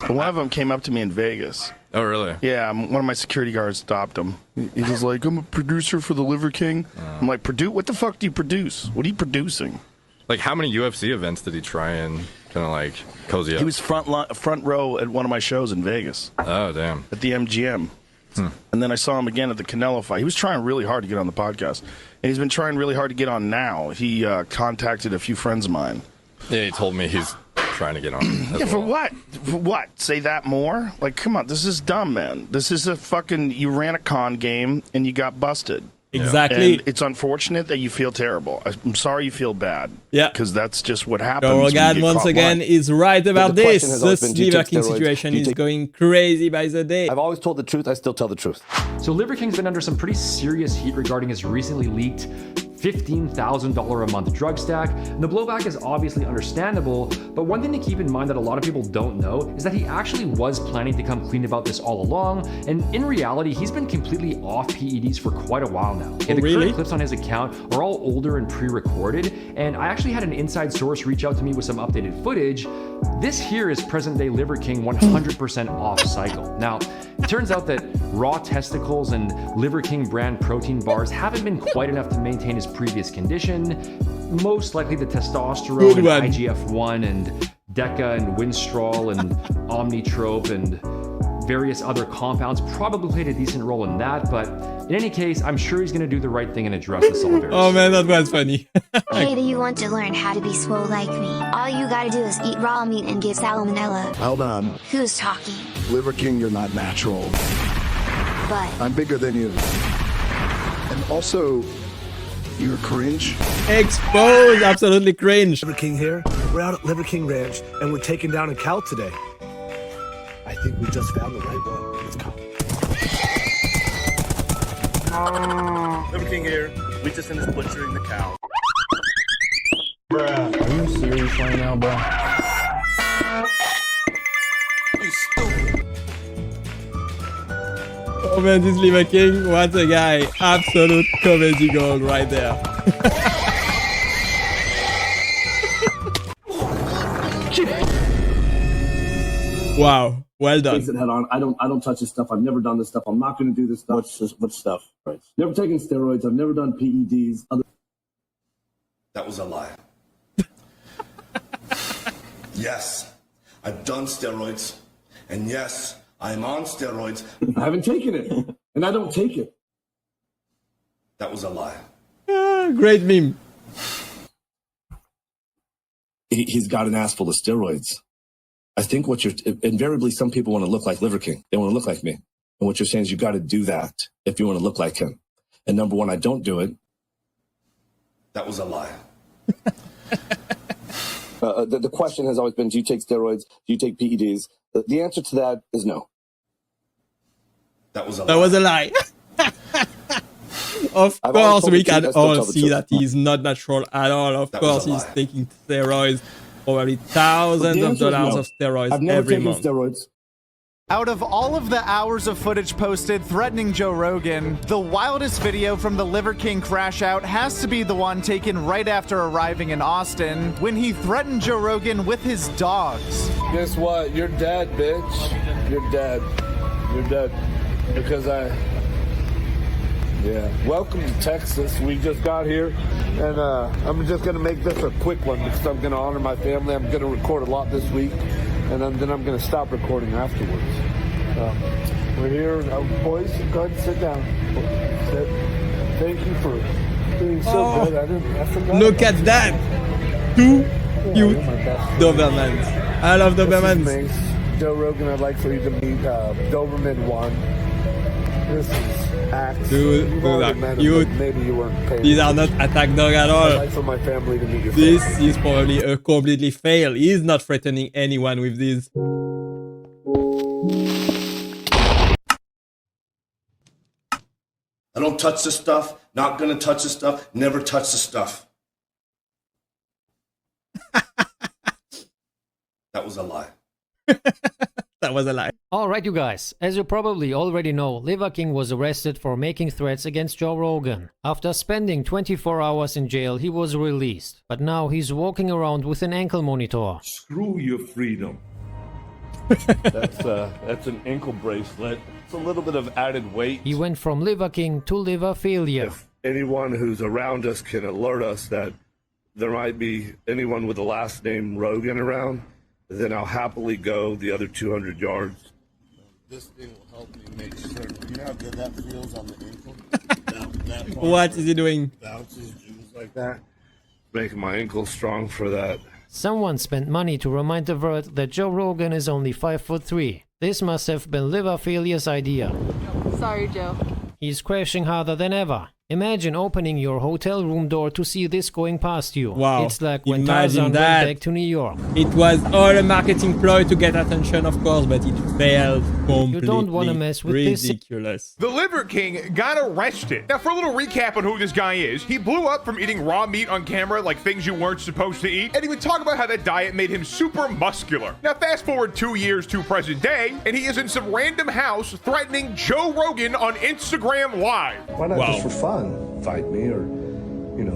But one of them came up to me in Vegas. Oh, really? Yeah, one of my security guards stopped him. He was like, I'm a producer for the Liver King. I'm like, what the fuck do you produce? What are you producing? Like, how many UFC events did he try and kind of like cozy up? He was front row at one of my shows in Vegas. Oh, damn. At the MGM. And then I saw him again at the Canelo fight. He was trying really hard to get on the podcast. And he's been trying really hard to get on now. He contacted a few friends of mine. Yeah, he told me he's trying to get on. Yeah, for what? For what? Say that more? Like, come on, this is dumb, man. This is a fucking, you ran a con game and you got busted. Exactly. And it's unfortunate that you feel terrible. I'm sorry you feel bad. Yeah. Because that's just what happens. Joe Rogan, once again, is right about this. This Liver King steroids? situation is going crazy by the day. I've always told the truth. I still tell the truth. So Liver King's been under some pretty serious heat regarding his recently leaked $15,000 a month drug stack. And the blowback is obviously understandable, but one thing to keep in mind that a lot of people don't know is that he actually was planning to come clean about this all along, and in reality, he's been completely off PEDs for quite a while now. Okay, the current clips on his account are all older and pre-recorded, and I actually had an inside source reach out to me with some updated footage. This here is present-day Liver King 100% off cycle. Now, it turns out that raw testicles and Liver King brand protein bars haven't been quite enough to maintain his previous condition. Most likely the testosterone and IGF-1 and DECA and Winstrol and Omnitrope and various other compounds probably played a decent role in that, but in any case, I'm sure he's going to do the right thing and address this all very soon. Oh man, that was funny. Hey, do you want to learn how to be swole like me? All you gotta do is eat raw meat and get salmonella. Hold on. Who's talking? Liver King, you're not natural. But I'm bigger than you. And also, you're cringe. Exposed, absolutely cringe. Liver King here. We're out at Liver King Ranch, and we're taking down a cow today. I think we just found the right one. Let's go. Liver King here. We just finished butchering the cow. Bruh. Are you serious right now, bro? You stupid. Oh man, this Liver King, what a guy. Absolute comedy gold right there. Wow, well done. Face it head on. I don't touch this stuff. I've never done this stuff. I'm not going to do this stuff. What stuff? Right. Never taken steroids. I've never done PEDs. That was a lie. Yes, I've done steroids, and yes, I'm on steroids. I haven't taken it, and I don't take it. That was a lie. Great meme. He's got an ass full of steroids. I think invariably some people want to look like Liver King. They want to look like me. And what you're saying is you got to do that if you want to look like him. And number one, I don't do it. That was a lie. The question has always been, do you take steroids? Do you take PEDs? The answer to that is no. That was a lie. That was a lie. Of course, we can all see that he's not natural at all. Of course, he's taking steroids. Probably thousands of dollars of steroids every month. Steroids. Out of all of the hours of footage posted threatening Joe Rogan, the wildest video from the Liver King crash out has to be the one taken right after arriving in Austin when he threatened Joe Rogan with his dogs. Guess what? You're dead, bitch. You're dead. You're dead. Because yeah. Welcome to Texas. We just got here, and I'm just going to make this a quick one because I'm going to honor my family. I'm going to record a lot this week, and then I'm going to stop recording afterwards. We're here. Boys, go ahead and sit down. Sit. Thank you for being so good. I forgot. Look at that. Two cute Dobermans. I love Dobermans. Joe Rogan, I'd like for you to meet Doberman 1. This is Axe. Dude, cute. Maybe you weren't paying. These are not attack dog at all. I'd like for my family to meet your this family. is probably a completely fail. He's not threatening anyone with this. I don't touch this stuff. Not gonna touch this stuff. Never touch this stuff. That was a lie. That was a lie. Alright you guys, as you probably already know, Liver King was arrested for making threats against Joe Rogan. After spending 24 hours in jail, he was released. But now he's walking around with an ankle monitor. Screw your freedom. That's an ankle bracelet. It's a little bit of added weight. He went from Liver King to liver failure. If anyone who's around us can alert us that there might be anyone with the last name Rogan around, then I'll happily go the other 200 yards. This thing will help me make sure. You know how good that feels on the ankle? that What is he doing? Bounces, juice like that. Making my ankle strong for that. Someone spent money to remind the world that Joe Rogan is only 5'3". This must have been liver failure's idea. Sorry, Joe. He's crashing harder than ever. Imagine opening your hotel room door to see this going past you. Wow. It's like when Imagine Tarzan went that. back to New York. It was all a marketing ploy to get attention, of course, but it failed completely. You don't want to mess with Ridiculous. The Liver King got arrested. Now, for a little recap on who this guy is, he blew up from eating raw meat on camera, like things you weren't supposed to eat, and he would talk about how that diet made him super muscular. Now, fast forward 2 years to present day, and he is in some random house threatening Joe Rogan on Instagram Live. Why not just for fun? Fight me or,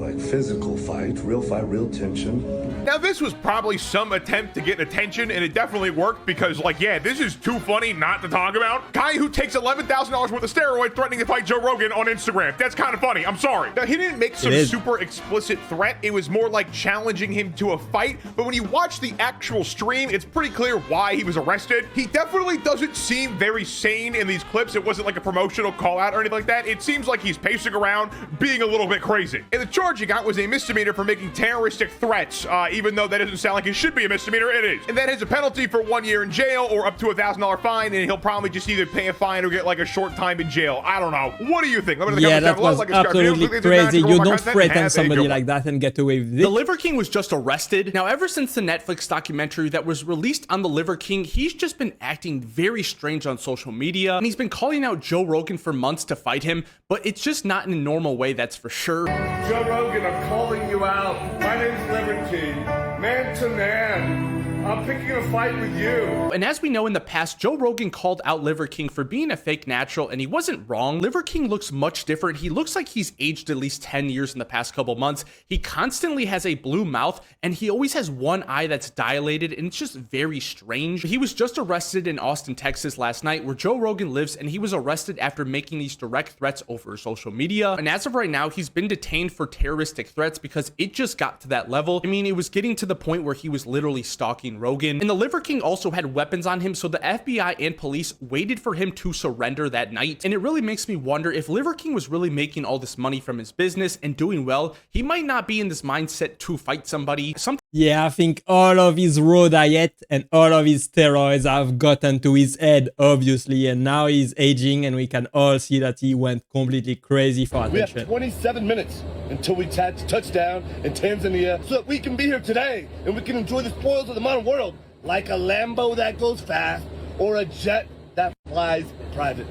like physical fight, real tension. Now, this was probably some attempt to get attention, and it definitely worked because, this is too funny not to talk about. Guy who takes $11,000 worth of steroids threatening to fight Joe Rogan on Instagram. That's kind of funny. I'm sorry. Now, he didn't make some super explicit threat. It was more like challenging him to a fight. But when you watch the actual stream, it's pretty clear why he was arrested. He definitely doesn't seem very sane in these clips. It wasn't like a promotional call out or anything like that. It seems like he's pacing around, being a little bit crazy. And the charge he got was a misdemeanor for making terroristic threats. Even though that doesn't sound like it should be a misdemeanor, it is. And that has a penalty for 1 year in jail or up to $1,000 fine, and he'll probably just either pay a fine or get like a short time in jail. I don't know. What do you think? Yeah, that was absolutely crazy. You don't threaten somebody like that and get away with it. The Liver King was just arrested. Now, ever since the Netflix documentary that was released on the Liver King, he's just been acting very strange on social media, and he's been calling out Joe Rogan for months to fight him, but it's just not in a normal way, that's for sure. Joe Rogan, I'm calling you out. My name's Liver King. Man to man. I'm picking a fight with you. And as we know in the past, Joe Rogan called out Liver King for being a fake natural, and he wasn't wrong. Liver King looks much different. He looks like he's aged at least 10 years in the past couple months. He constantly has a blue mouth, and he always has one eye that's dilated, and it's just very strange. He was just arrested in Austin, Texas last night, where Joe Rogan lives, and he was arrested after making these direct threats over social media. And as of right now, he's been detained for terroristic threats because it just got to that level. I mean, it was getting to the point where he was literally stalking Rogan. And the Liver King also had weapons on him, so the FBI and police waited for him to surrender that night. And it really makes me wonder if Liver King was really making all this money from his business and doing well, he might not be in this mindset to fight somebody. Yeah, I think all of his raw diet and all of his steroids have gotten to his head, obviously, and now he's aging, and we can all see that he went completely crazy for attention. We have 27 minutes until we touchdown in Tanzania so that we can be here today and we can enjoy the spoils of the modern world like a Lambo that goes fast or a jet that flies private.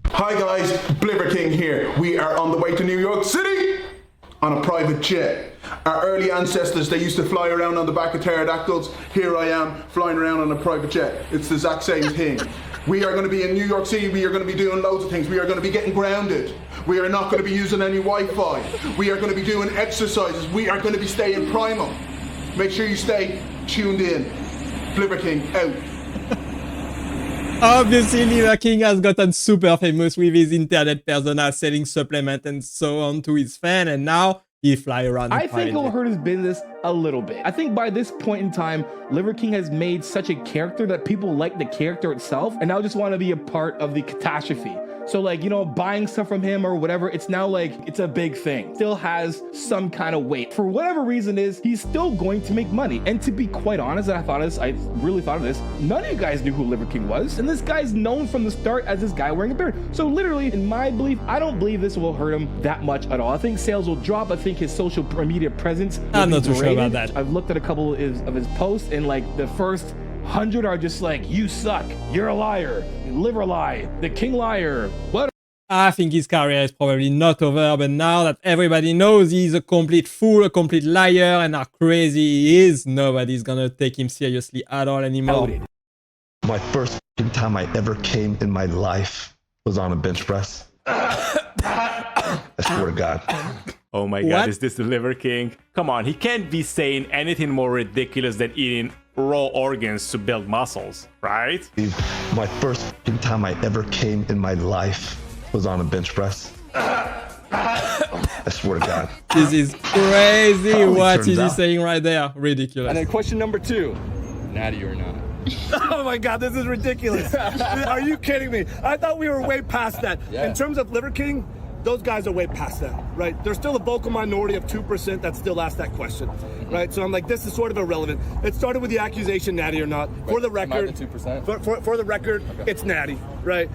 Hi guys, Liver King here. We are on the way to New York City on a private jet. Our early ancestors, they used to fly around on the back of pterodactyls. Here I am flying around on a private jet. It's the exact same thing. We are going to be in New York City. We are going to be doing loads of things. We are going to be getting grounded. We are not going to be using any Wi-Fi. We are going to be doing exercises. We are going to be staying primal. Make sure you stay tuned in. Liver King out. Obviously, Liver King has gotten super famous with his internet persona selling supplements and so on to his fans, and now he fly around. I think it'll hurt his business a little bit. I think by this point in time, Liver King has made such a character that people like the character itself and now just want to be a part of the catastrophe. So like, buying stuff from him or whatever, it's now like, it's a big thing. Still has some kind of weight. For whatever reason is, he's still going to make money. And to be quite honest, I really thought of this, none of you guys knew who Liver King was. And this guy's known from the start as this guy wearing a beard. So literally, in my belief, I don't believe this will hurt him that much at all. I think sales will drop. I think his social media presence I'm not too sure about that. I've looked at a couple of his posts, and like the first 100 are just like, you suck, you're a liar, liver lie, the king liar, what? I think his career is probably not over, but now that everybody knows he's a complete fool, a complete liar, and how crazy he is, nobody's gonna take him seriously at all anymore. My first time I ever came in my life was on a bench press. I swear to God. Oh my God, is this the Liver King? Come on, he can't be saying anything more ridiculous than eating raw organs to build muscles, right? My first time I ever came in my life was on a bench press. I swear to God. This is crazy. What is he saying right there? Ridiculous. And then question number 2, natty or not? Oh my God, this is ridiculous. Are you kidding me? I thought we were way past that. Yeah. In terms of Liver King, those guys are way past that, right? There's still a vocal minority of 2% that still ask that question, right? So I'm like, this is sort of irrelevant. It started with the accusation, natty or not. For the record, 2%? For the record, okay. It's natty, right?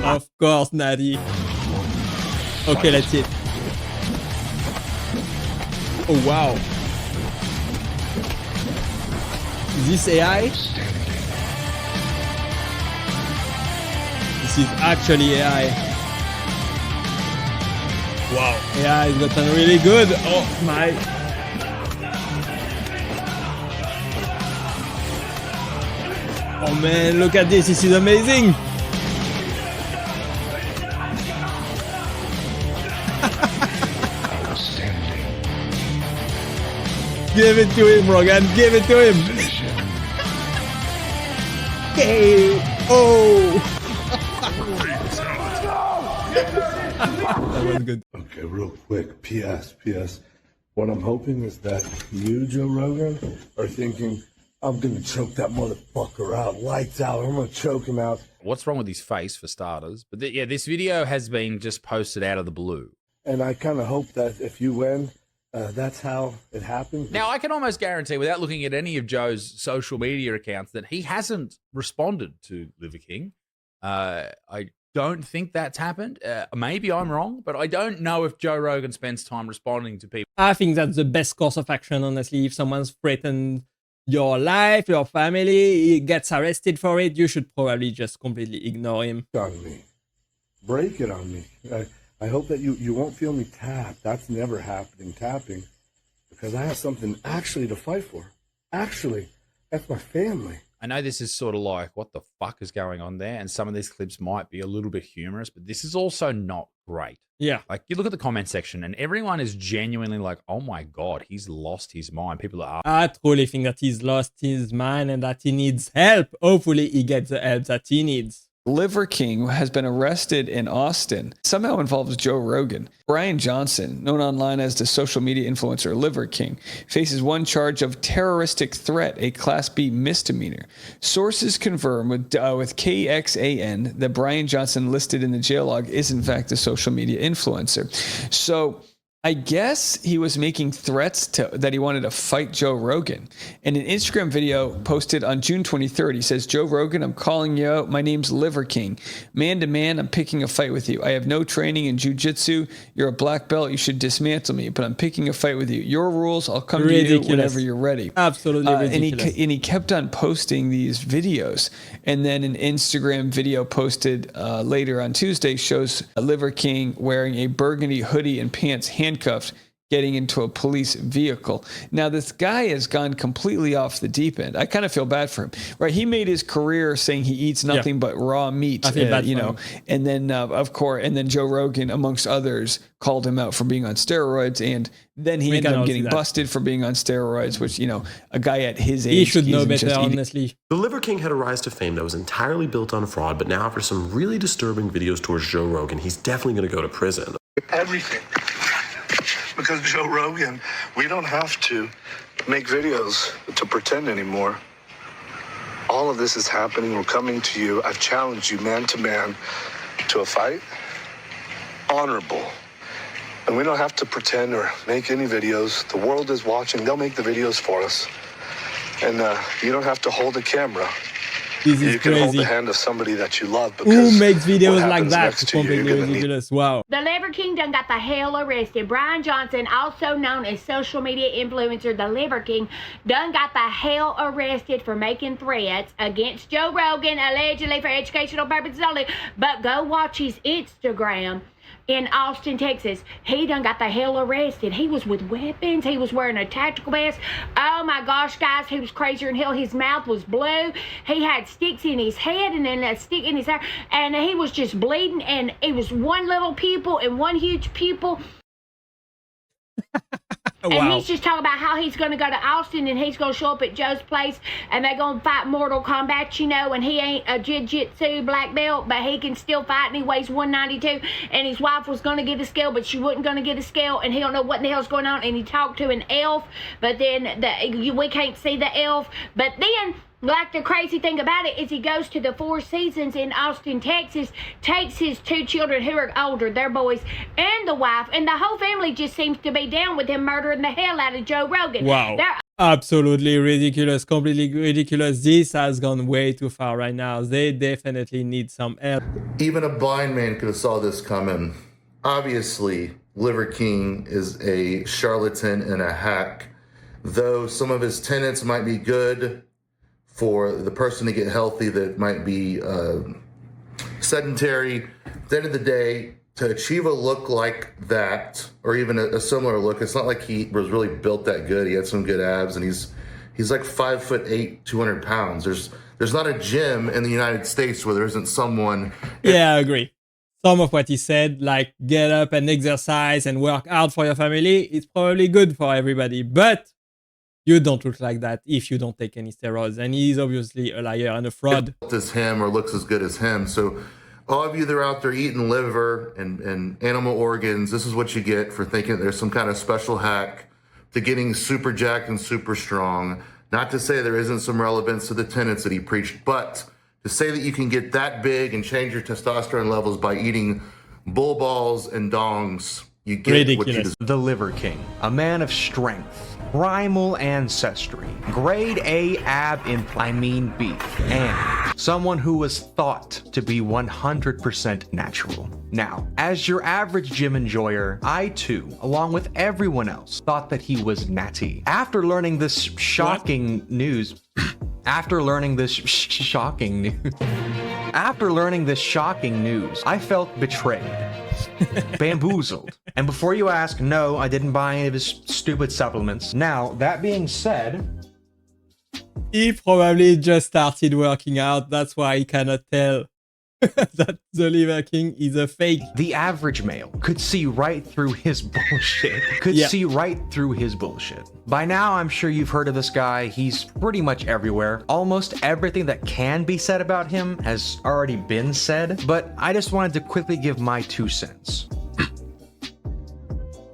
Of course, natty. Okay, let's see it. Oh wow. Is this AI? This is actually AI. Wow. AI has gotten really good. Oh my. Oh man, look at this. This is amazing. Give it to him, Rogan. Give it to him. Hey. Oh. That was good. Okay, real quick. P.S. What I'm hoping is that you, Joe Rogan, are thinking, I'm going to choke that motherfucker out. Lights out. I'm going to choke him out. What's wrong with his face, for starters? But yeah, this video has been just posted out of the blue. And I kind of hope that if you win, that's how it happens. Now, I can almost guarantee, without looking at any of Joe's social media accounts, that he hasn't responded to Liver King. I don't think that's happened. Maybe I'm wrong, but I don't know if Joe Rogan spends time responding to people. I think that's the best course of action, honestly. If someone's threatened your life, your family, he gets arrested for it, you should probably just completely ignore him. On me. Break it on me. I hope that you won't feel me tap. That's never happening, tapping, because I have something actually to fight for. Actually, that's my family. I know this is sort of like, what the fuck is going on there? And some of these clips might be a little bit humorous, but this is also not great. Yeah. Like, you look at the comment section and everyone is genuinely like, oh my God, he's lost his mind. People are... I truly think that he's lost his mind and that he needs help. Hopefully he gets the help that he needs. Liver King has been arrested in Austin. Somehow involves Joe Rogan. Brian Johnson, known online as the social media influencer Liver King, faces one charge of terroristic threat, a Class B misdemeanor. Sources confirm with KXAN that Brian Johnson, listed in the jail log, is in fact a social media influencer. So I guess he was making threats that he wanted to fight Joe Rogan. In an Instagram video posted on June 23rd, he says, Joe Rogan, I'm calling you out. My name's Liver King. Man to man, I'm picking a fight with you. I have no training in jiu-jitsu. You're a black belt. You should dismantle me, but I'm picking a fight with you. Your rules, I'll come to you whenever you're ready. Absolutely ridiculous. And he kept on posting these videos. And then an Instagram video posted later on Tuesday shows Liver King wearing a burgundy hoodie and pants, handcuffed, getting into a police vehicle. Now, this guy has gone completely off the deep end. I kind of feel bad for him, right? He made his career saying he eats nothing but raw meat, you know, and then of course, and then Joe Rogan, amongst others, called him out for being on steroids, and then he ended up getting busted for being on steroids, which, you know, a guy at his age, he should know better, honestly. The Liver King had a rise to fame that was entirely built on fraud, but now after some really disturbing videos towards Joe Rogan, he's definitely going to go to prison. Everything. Because Joe Rogan, we don't have to make videos to pretend anymore. All of this is happening. We're coming to you. I've challenged you man to man to a fight. Honorable. And we don't have to pretend or make any videos. The world is watching. They'll make the videos for us. And you don't have to hold a camera. This is you can crazy. hold the hand of somebody that you love. Who makes videos like that? Completely ridiculous. Wow. The Liver King done got the hell arrested. Brian Johnson, also known as social media influencer The Liver King, done got the hell arrested for making threats against Joe Rogan, allegedly for educational purposes only. But go watch his Instagram. In Austin, Texas, he done got the hell arrested. He was with weapons. He was wearing a tactical vest. Oh my gosh, guys, he was crazier than hell. His mouth was blue. He had sticks in his head and then a stick in his hair. And he was just bleeding. And it was one little pupil and one huge pupil. And he's just talking about how he's going to go to Austin and he's going to show up at Joe's place and they're going to fight Mortal Kombat, you know, and he ain't a jiu-jitsu black belt, but he can still fight and he weighs 192. And his wife was going to get a scale, but she wasn't going to get a scale, and he don't know what the hell's going on. And he talked to an elf, but then we can't see the elf. But then, like, the crazy thing about it is he goes to the Four Seasons in Austin, Texas, takes his 2 children who are older, their boys, and the wife, and the whole family just seems to be down with him murdering the hell out of Joe Rogan. Wow. Absolutely ridiculous, completely ridiculous. This has gone way too far right now. They definitely need some help. Even a blind man could have saw this coming. Obviously, Liver King is a charlatan and a hack. Though some of his tenets might be good for the person to get healthy that might be sedentary, at the end of the day, to achieve a look like that, or even a similar look, it's not like he was really built that good. He had some good abs, and he's like 5'8", 200 pounds. There's not a gym in the United States where there isn't someone. Yeah, I agree. Some of what he said, like get up and exercise and work out for your family, it's probably good for everybody. But you don't look like that if you don't take any steroids. And he's obviously a liar and a fraud. As him or looks as good as him. So all of you that are out there eating liver and animal organs, this is what you get for thinking there's some kind of special hack to getting super jacked and super strong. Not to say there isn't some relevance to the tenets that he preached, but to say that you can get that big and change your testosterone levels by eating bull balls and dongs, you get ridiculous. What you deserve. The Liver King, a man of strength, primal ancestry, grade A ab implant, beef, and someone who was thought to be 100% natural. Now, as your average gym enjoyer, I too, along with everyone else, thought that he was natty. After learning this shocking news, I felt betrayed. Bamboozled. And before you ask, no, I didn't buy any of his stupid supplements. Now, that being said, he probably just started working out. That's why he cannot tell that the Liver King is a fake. The average male could see right through his bullshit. By now, I'm sure you've heard of this guy. He's pretty much everywhere. Almost everything that can be said about him has already been said, but I just wanted to quickly give my 2 cents.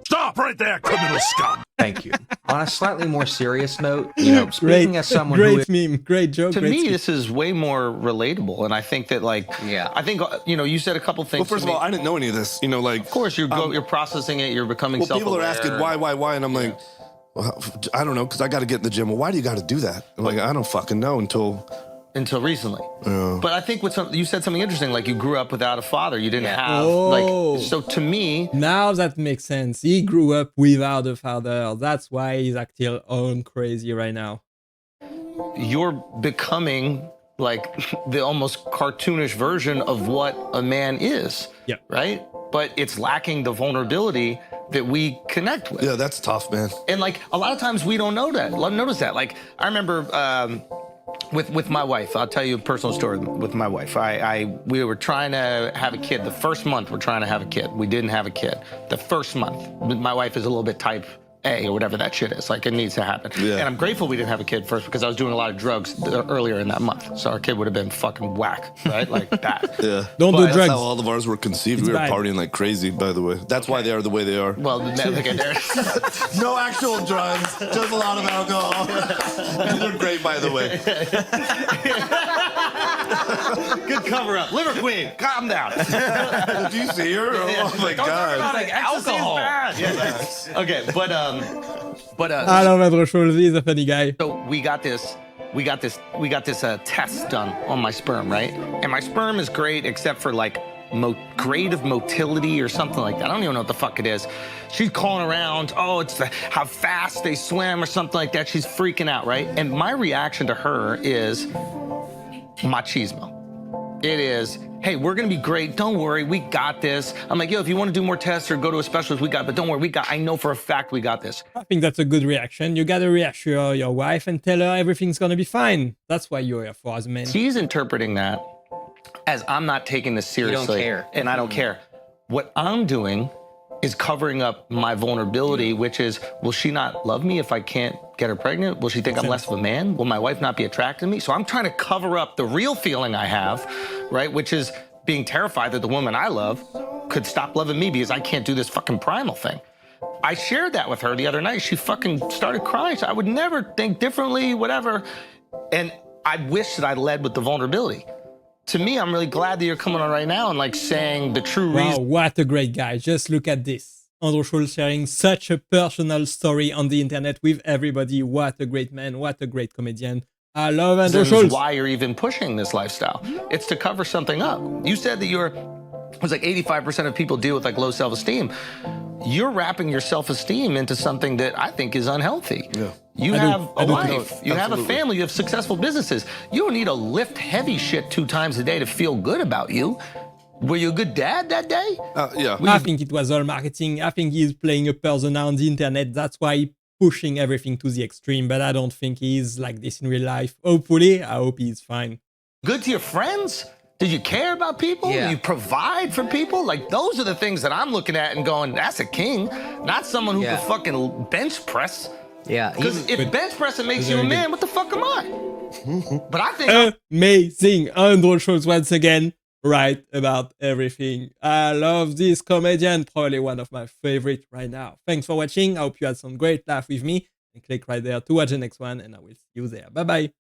Stop right there, criminal scum! Thank you. On a slightly more serious note, you know, speaking as someone great meme, great joke. To me, this is way more relatable, and I think that, like, I think you said a couple things. Well, first of all, I didn't know any of this. You know, like, of course, you're processing it, you're becoming self-aware. People are asking why, and I'm like, well, I don't know, because I got to get in the gym. Well, why do you got to do that? I'm like, I don't fucking know until recently. Yeah. But I think you said something interesting, like you grew up without a father. You didn't have, so to me... Now that makes sense. He grew up without a father. That's why he's acting all crazy right now. You're becoming like the almost cartoonish version of what a man is, right? But it's lacking the vulnerability that we connect with. Yeah, that's tough, man. And like a lot of times we don't know that. Notice that. Like I remember... With my wife, I'll tell you a personal story with my wife. We were trying to have a kid. The first month we're trying to have a kid. We didn't have a kid. The first month, my wife is a little bit type A or whatever that shit is. Like it needs to happen. Yeah. And I'm grateful we didn't have a kid first because I was doing a lot of drugs earlier in that month. So our kid would have been fucking whack, right? Like that. Yeah. Don't do drugs. That's how all of ours were conceived. We were partying like crazy, by the way. That's why they are the way they are. Well, no actual drugs, just a lot of alcohol. They're great, by the way. Good cover up. Liver Queen, calm down. Did you see her? Oh my God. Like alcohol. Yes. Okay, but I love Pedro Schultz. He's a funny guy. So we got this test done on my sperm, right? And my sperm is great except for like grade of motility or something like that. I don't even know what the fuck it is. She's calling around, it's how fast they swim or something like that. She's freaking out, right? And my reaction to her is machismo. It is, hey, we're gonna be great. Don't worry, we got this. I'm like, if you want to do more tests or go to a specialist, but don't worry, I know for a fact we got this. I think that's a good reaction. You gotta reassure your wife and tell her everything's gonna be fine. That's why you're here for as men. She's interpreting that as I'm not taking this seriously. You don't care. And I don't care. What I'm doing is covering up my vulnerability, which is, will she not love me if I can't get her pregnant? Will she think I'm less of a man? Will my wife not be attracted to me? So I'm trying to cover up the real feeling I have, right? Which is being terrified that the woman I love could stop loving me because I can't do this fucking primal thing. I shared that with her the other night. She fucking started crying. So I would never think differently, whatever. And I wish that I led with the vulnerability. To me, I'm really glad that you're coming on right now and like saying the true reason. Wow, what a great guy. Just look at this. Andrew Schulz sharing such a personal story on the internet with everybody. What a great man. What a great comedian. I love Andrew Schulz. Why you're even pushing this lifestyle. It's to cover something up. You said that it was like 85% of people deal with like low self-esteem. You're wrapping your self-esteem into something that I think is unhealthy. Yeah. You have a wife, you have a family, you have successful businesses. You don't need to lift heavy shit 2 times a day to feel good about you. Were you a good dad that day? Yeah. I think it was all marketing. I think he's playing a persona on the internet. That's why he's pushing everything to the extreme. But I don't think he's like this in real life. Hopefully, I hope he's fine. Good to your friends? Did you care about people? Yeah. Did you provide for people? Like, those are the things that I'm looking at and going, that's a king, not someone who can fucking bench press. Yeah. Because if bench pressing makes you a man, what the fuck am I? But I think... Amazing. Andrew Schulz once again, right about everything. I love this comedian. Probably one of my favorite right now. Thanks for watching. I hope you had some great laugh with me. And click right there to watch the next one. And I will see you there. Bye-bye.